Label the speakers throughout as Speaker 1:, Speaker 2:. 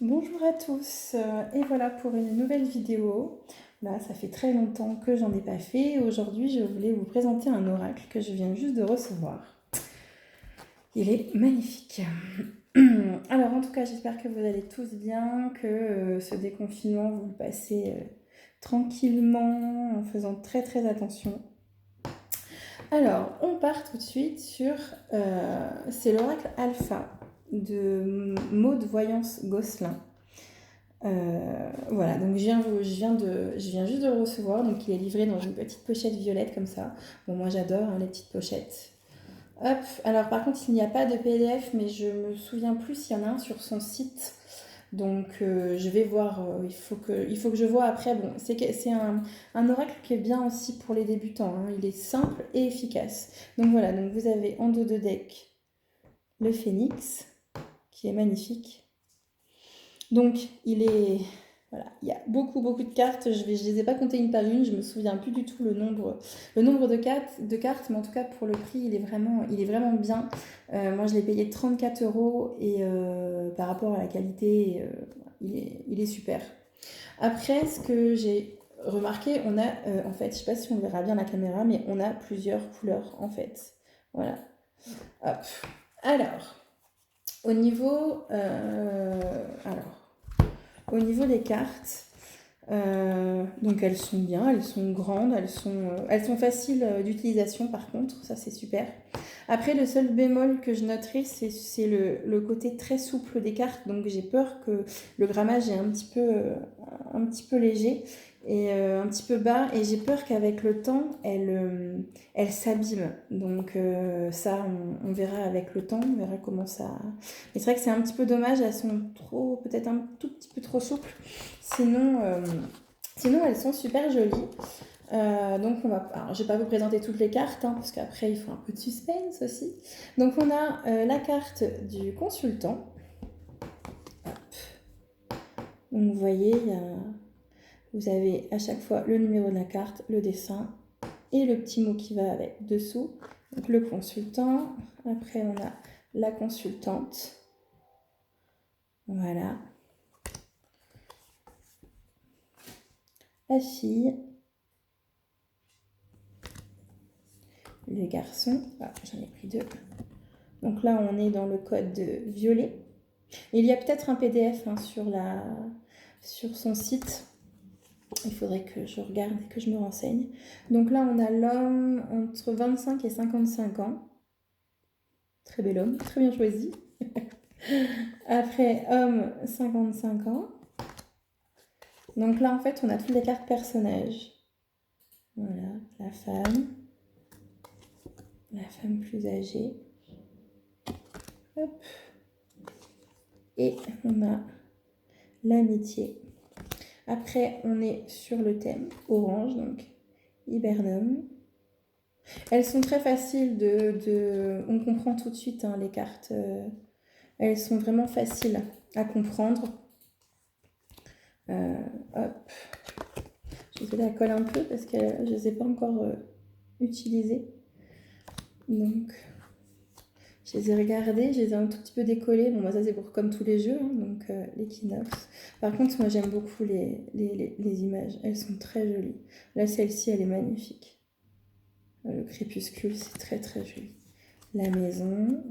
Speaker 1: Bonjour à tous, et voilà pour une nouvelle vidéo. Là, ça fait très longtemps que j'en ai pas fait. Aujourd'hui, je voulais vous présenter un oracle que je viens juste de recevoir. Il est magnifique. Alors, en tout cas, j'espère que vous allez tous bien, que ce déconfinement, vous le passez tranquillement, en faisant très très attention. Alors, on part tout de suite sur... c'est l'oracle alpha de Maud Voyance Gosselin. Voilà, donc je viens juste de le recevoir, donc il est livré dans une petite pochette violette comme ça. Bon, moi j'adore les petites pochettes. Hop, alors par contre il n'y a pas de PDF, mais je me souviens plus s'il y en a un sur son site. Donc je vais voir, il faut que je vois après. Bon, c'est un oracle qui est bien aussi pour les débutants, hein. Il est simple et efficace. Donc voilà, donc vous avez en dos de deck le phénix, qui est magnifique. Donc, voilà, il y a beaucoup de cartes. Je les ai pas comptées une par une. Je me souviens plus du tout le nombre de cartes, mais en tout cas pour le prix, il est vraiment bien. Moi, je l'ai payé 34 € et par rapport à la qualité, il est super. Après, ce que j'ai remarqué, on a, en fait, je sais pas si on verra bien la caméra, mais on a plusieurs couleurs en fait. Voilà. Hop. Alors, au niveau, au niveau des cartes, donc elles sont bien, elles sont grandes, elles sont faciles d'utilisation par contre, ça c'est super. Après, le seul bémol que je noterai, c'est le côté très souple des cartes, donc j'ai peur que le grammage est un petit peu léger et un petit peu bas, et j'ai peur qu'avec le temps, elle s'abîme. Donc ça, on verra avec le temps, on verra comment ça... Mais c'est vrai que c'est un petit peu dommage, elles sont peut-être un tout petit peu trop souples. Sinon, elles sont super jolies. Donc alors, je vais pas vous présenter toutes les cartes, hein, parce qu'après il faut un peu de suspense aussi. Donc on a la carte du consultant. Hop. Donc vous voyez, vous avez à chaque fois le numéro de la carte, le dessin et le petit mot qui va avec dessous. Donc le consultant. Après on a la consultante. Voilà. La fille. Le garçon. Ah, j'en ai pris deux. Donc là, on est dans le code violet. Il y a peut-être un PDF hein, sur son site. Il faudrait que je regarde et que je me renseigne. Donc là, on a l'homme entre 25 et 55 ans. Très bel homme, très bien choisi. Après, homme, 55 ans. Donc là, en fait, on a toutes les cartes personnages. Voilà, la femme plus âgée. Hop. Et on a l'amitié. Après, on est sur le thème orange, donc hibernum. Elles sont très faciles on comprend tout de suite hein, les cartes. Elles sont vraiment faciles à comprendre. Hop. Je vais la coller un peu parce que je ne les ai pas encore utilisées. Donc, je les ai regardées, je les ai un tout petit peu décollées. Bon, bah, ça c'est pour comme tous les jeux, hein, donc l'équinoxe. Par contre, moi j'aime beaucoup les images. Elles sont très jolies. Là, celle-ci, elle est magnifique. Le crépuscule, c'est très très joli. La maison.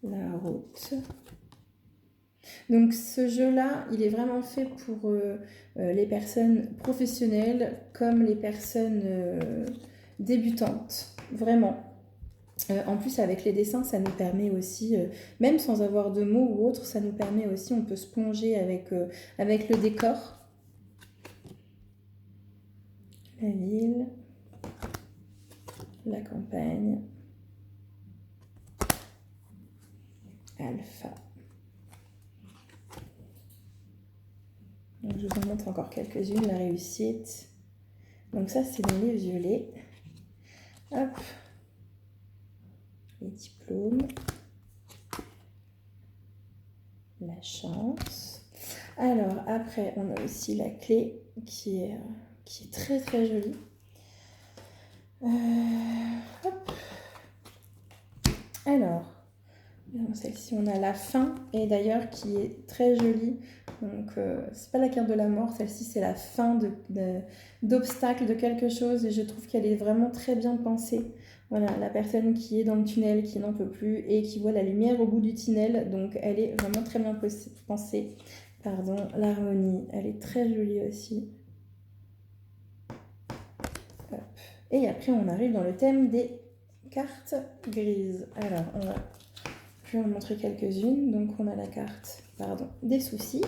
Speaker 1: La route. Donc ce jeu-là, il est vraiment fait pour les personnes professionnelles comme les personnes débutantes. Vraiment. En plus, avec les dessins, ça nous permet aussi, même sans avoir de mots ou autre, ça nous permet aussi, on peut se plonger avec le décor. La ville, la campagne, alpha. Donc, je vous en montre encore quelques-unes, la réussite. Donc ça, c'est dans les violets. Hop. Les diplômes. La chance. Alors, après, on a aussi la clé qui est très très jolie. Hop. Alors, Celle-ci, on a la fin, et d'ailleurs qui est très jolie. Donc, c'est pas la carte de la mort, celle-ci, c'est la fin d'obstacle, de quelque chose, et je trouve qu'elle est vraiment très bien pensée. Voilà, la personne qui est dans le tunnel, qui n'en peut plus, et qui voit la lumière au bout du tunnel, donc elle est vraiment très bien pensée. Pardon, l'harmonie, elle est très jolie aussi. Hop. Et après, on arrive dans le thème des cartes grises. Alors, je vais en montrer quelques-unes. Donc, on a la carte, des soucis.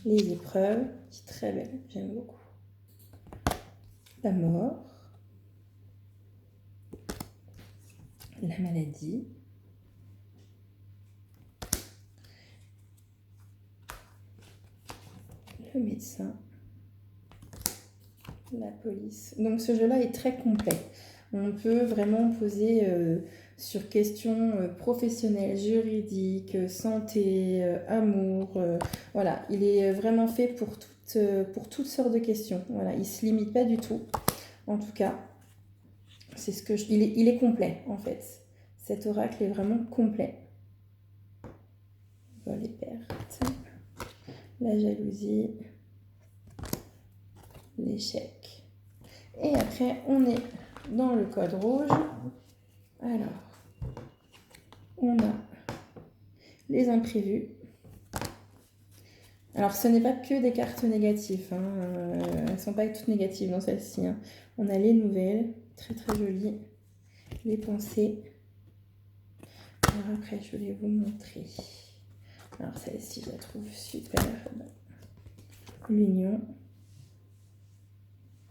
Speaker 1: Les épreuves, qui est très belle, j'aime beaucoup. La mort. La maladie. Le médecin. La police. Donc, ce jeu-là est très complet. On peut vraiment poser sur questions professionnelles, juridiques, santé, amour. Voilà, il est vraiment fait pour toutes sortes de questions. Voilà, il ne se limite pas du tout. En tout cas, c'est il est complet en fait. Cet oracle est vraiment complet. Voilà, les pertes, la jalousie, l'échec. Et après, on est dans le code rouge. Alors, on a les imprévus. Alors, ce n'est pas que des cartes négatives. Elles ne sont pas toutes négatives dans celle-ci. On a les nouvelles, très très jolies. Les pensées. Alors après, je vais vous montrer. Alors, celle-ci, je la trouve super. L'union.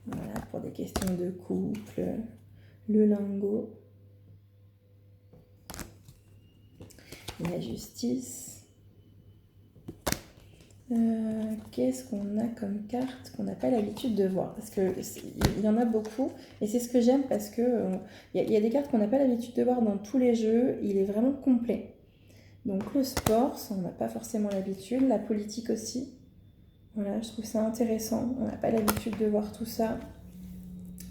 Speaker 1: Voilà, pour des questions de couple. Le lingot. La justice. Qu'est-ce qu'on a comme carte qu'on n'a pas l'habitude de voir? Parce qu'il y en a beaucoup, et c'est ce que j'aime parce que y a des cartes qu'on n'a pas l'habitude de voir dans tous les jeux. Il est vraiment complet. Donc le sport, ça on n'a pas forcément l'habitude. La politique aussi. Voilà, je trouve ça intéressant. On n'a pas l'habitude de voir tout ça.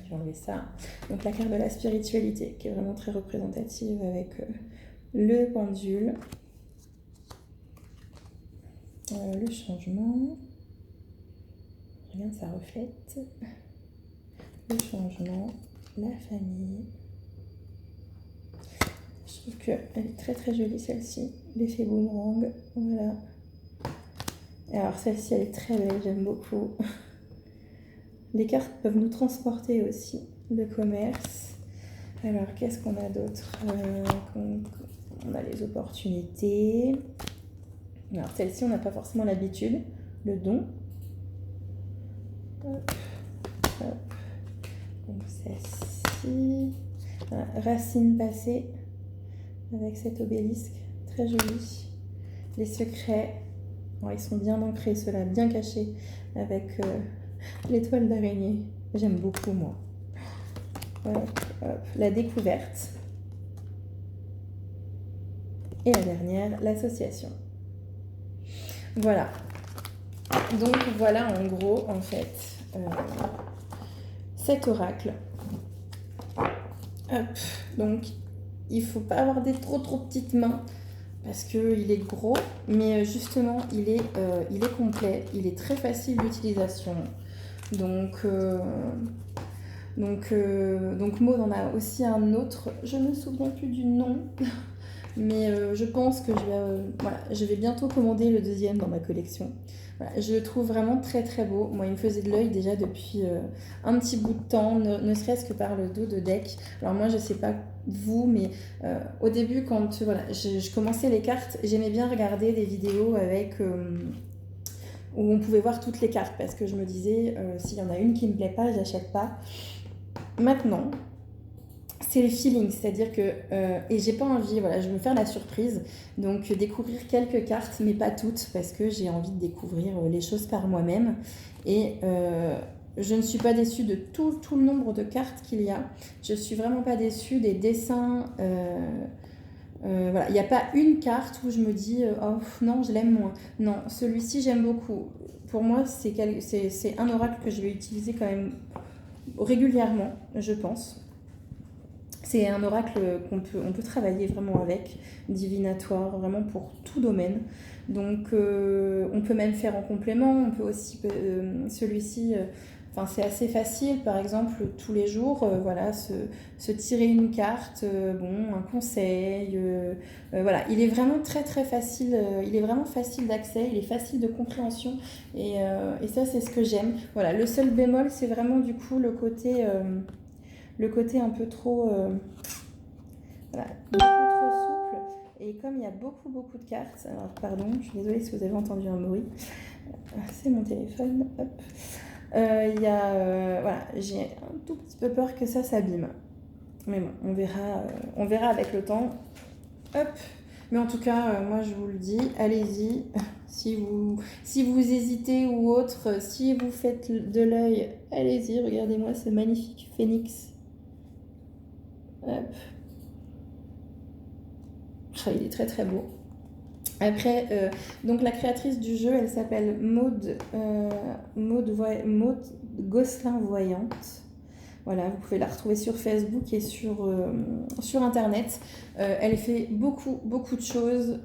Speaker 1: Je vais enlever ça. Donc la carte de la spiritualité, qui est vraiment très représentative avec le pendule. Le changement. Regarde, ça reflète. Le changement. La famille. Je trouve qu'elle est très très jolie celle-ci. L'effet boomerang. Voilà. Alors celle-ci elle est très belle, j'aime beaucoup. Les cartes peuvent nous transporter aussi. Le commerce. Alors qu'est-ce qu'on a d'autre? On a les opportunités. Alors celle-ci on n'a pas forcément l'habitude. Le don. Hop, hop. Donc celle-ci. Voilà. Racine passée. Avec cet obélisque. Très joli. Les secrets. Alors, ils sont bien ancrés, ceux-là, bien cachés. Avec l'étoile d'araignée. J'aime beaucoup moi. Hop, hop. La découverte. Et la dernière, l'association. Voilà. Donc voilà en gros en fait cet oracle. Hop. Donc il faut pas avoir des trop petites mains parce qu'il est gros, mais justement il est complet, il est très facile d'utilisation. Donc Maud en a aussi un autre, je ne me souviens plus du nom. Mais je pense que je vais bientôt commander le deuxième dans ma collection. Voilà, je le trouve vraiment très très beau. Moi, il me faisait de l'œil déjà depuis un petit bout de temps, ne serait-ce que par le dos de deck. Alors moi, je sais pas vous, mais au début, quand je commençais les cartes, j'aimais bien regarder des vidéos avec où on pouvait voir toutes les cartes parce que je me disais, s'il y en a une qui me plaît pas, j'achète pas. Maintenant, c'est le feeling, c'est-à-dire que et j'ai pas envie, voilà, je veux me faire la surprise, donc découvrir quelques cartes mais pas toutes parce que j'ai envie de découvrir les choses par moi-même et je ne suis pas déçue de tout le nombre de cartes qu'il y a. Je suis vraiment pas déçue des dessins. Voilà, il n'y a pas une carte où je me dis oh non, je l'aime moins. Non, celui-ci j'aime beaucoup. Pour moi, c'est un oracle que je vais utiliser quand même régulièrement, je pense. C'est un oracle on peut travailler vraiment avec, divinatoire, vraiment pour tout domaine. Donc on peut même faire en complément, on peut aussi celui-ci, enfin c'est assez facile, par exemple tous les jours, voilà, se tirer une carte, bon, un conseil, voilà, il est vraiment très très facile, il est vraiment facile d'accès, il est facile de compréhension et ça c'est ce que j'aime. Voilà, le seul bémol c'est vraiment du coup le côté un peu trop, voilà, beaucoup trop souple. Et comme il y a beaucoup de cartes, alors pardon, je suis désolée si vous avez entendu un bruit, c'est mon téléphone, hop. Voilà, j'ai un tout petit peu peur que ça s'abîme. Mais bon, on verra avec le temps. Hop. Mais en tout cas, moi je vous le dis, allez-y. Si vous hésitez ou autre, si vous faites de l'œil, allez-y, regardez-moi ce magnifique phénix. Hop. Oh, il est très très beau. Après, donc la créatrice du jeu, elle s'appelle Maud Gosselin Voyante. Voilà, vous pouvez la retrouver sur Facebook et sur Internet. Elle fait beaucoup de choses.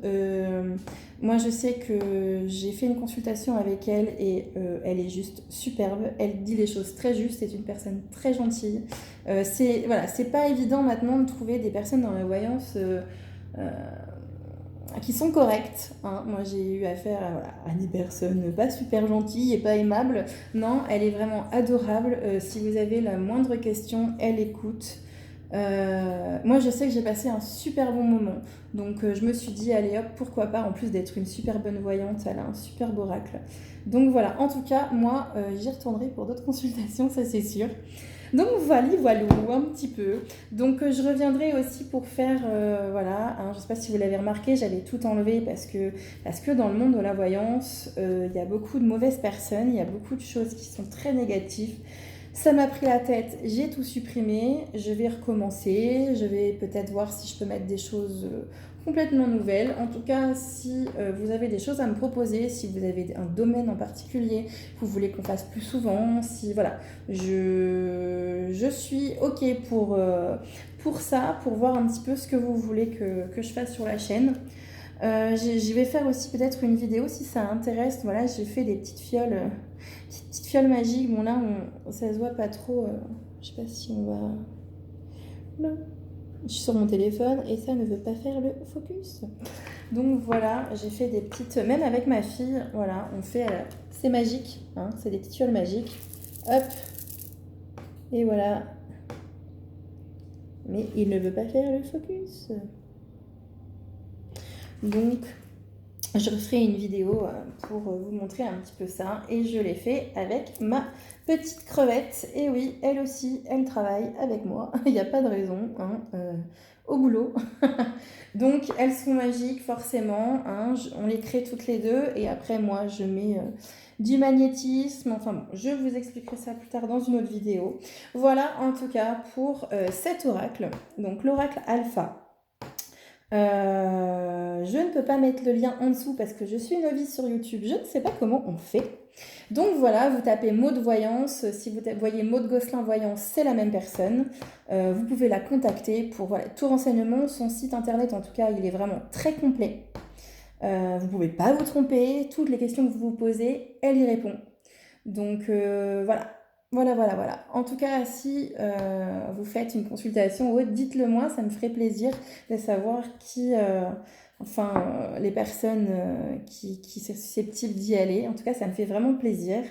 Speaker 1: Moi, je sais que j'ai fait une consultation avec elle et elle est juste superbe. Elle dit les choses très justes. C'est une personne très gentille. C'est pas évident maintenant de trouver des personnes dans la voyance qui sont correctes. Hein. Moi, j'ai eu affaire à des personnes pas super gentilles et pas aimables. Non, elle est vraiment adorable. Si vous avez la moindre question, elle écoute. Moi, je sais que j'ai passé un super bon moment. Donc, je me suis dit, allez hop, pourquoi pas, en plus d'être une super bonne voyante, elle a un super oracle. Donc voilà, en tout cas, moi, j'y retournerai pour d'autres consultations, ça c'est sûr. Donc voilà, un petit peu. Donc je reviendrai aussi pour faire, voilà, hein, je ne sais pas si vous l'avez remarqué, j'avais tout enlevé parce que dans le monde de la voyance, il y a beaucoup de mauvaises personnes, il y a beaucoup de choses qui sont très négatives. Ça m'a pris la tête, j'ai tout supprimé, je vais recommencer, je vais peut-être voir si je peux mettre des choses complètement nouvelles. En tout cas, si vous avez des choses à me proposer, si vous avez un domaine en particulier, vous voulez qu'on fasse plus souvent, si voilà, je suis ok pour ça, pour voir un petit peu ce que vous voulez que je fasse sur la chaîne. Je vais faire aussi peut-être une vidéo si ça intéresse. Voilà, j'ai fait des petites fioles magiques. Bon là, ça se voit pas trop. Je sais pas si on va. Là. Je suis sur mon téléphone et ça ne veut pas faire le focus. Donc voilà, j'ai fait des petites. Même avec ma fille, voilà, on fait. C'est magique, hein, c'est des petites fioles magiques. Hop. Et voilà. Mais il ne veut pas faire le focus. Donc, je referai une vidéo pour vous montrer un petit peu ça. Et je l'ai fait avec ma petite crevette. Et oui, elle aussi, elle travaille avec moi. Il n'y a pas de raison, hein, au boulot. Donc, elles sont magiques, forcément. Hein, on les crée toutes les deux. Et après, moi, je mets du magnétisme. Enfin bon, je vous expliquerai ça plus tard dans une autre vidéo. Voilà, en tout cas, pour cet oracle. Donc, l'oracle alpha. Je ne peux pas mettre le lien en dessous parce que je suis novice sur YouTube. Je ne sais pas comment on fait. Donc voilà, vous tapez Maud Voyance. Si vous voyez Maud Gosselin Voyance, c'est la même personne. Vous pouvez la contacter pour voilà, tout renseignement. Son site internet, en tout cas, il est vraiment très complet. Vous ne pouvez pas vous tromper. Toutes les questions que vous vous posez, elle y répond. Donc voilà. Voilà. En tout cas, si vous faites une consultation ou autre, dites-le moi, ça me ferait plaisir de savoir les personnes qui sont susceptibles d'y aller. En tout cas, ça me fait vraiment plaisir.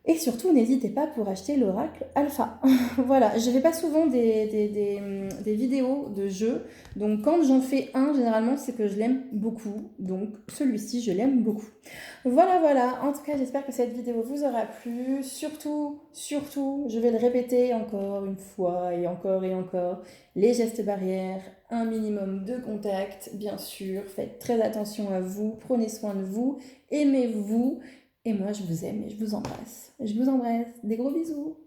Speaker 1: Et surtout, n'hésitez pas pour acheter l'oracle alpha. Voilà, je ne fais pas souvent des vidéos de jeux. Donc quand j'en fais un, généralement, c'est que je l'aime beaucoup. Donc celui-ci, je l'aime beaucoup. Voilà. En tout cas, j'espère que cette vidéo vous aura plu. Surtout, je vais le répéter encore une fois et encore. Les gestes barrières, un minimum de contact, bien sûr. Faites très attention à vous, prenez soin de vous, aimez-vous. Et moi, je vous aime et je vous embrasse. Des gros bisous.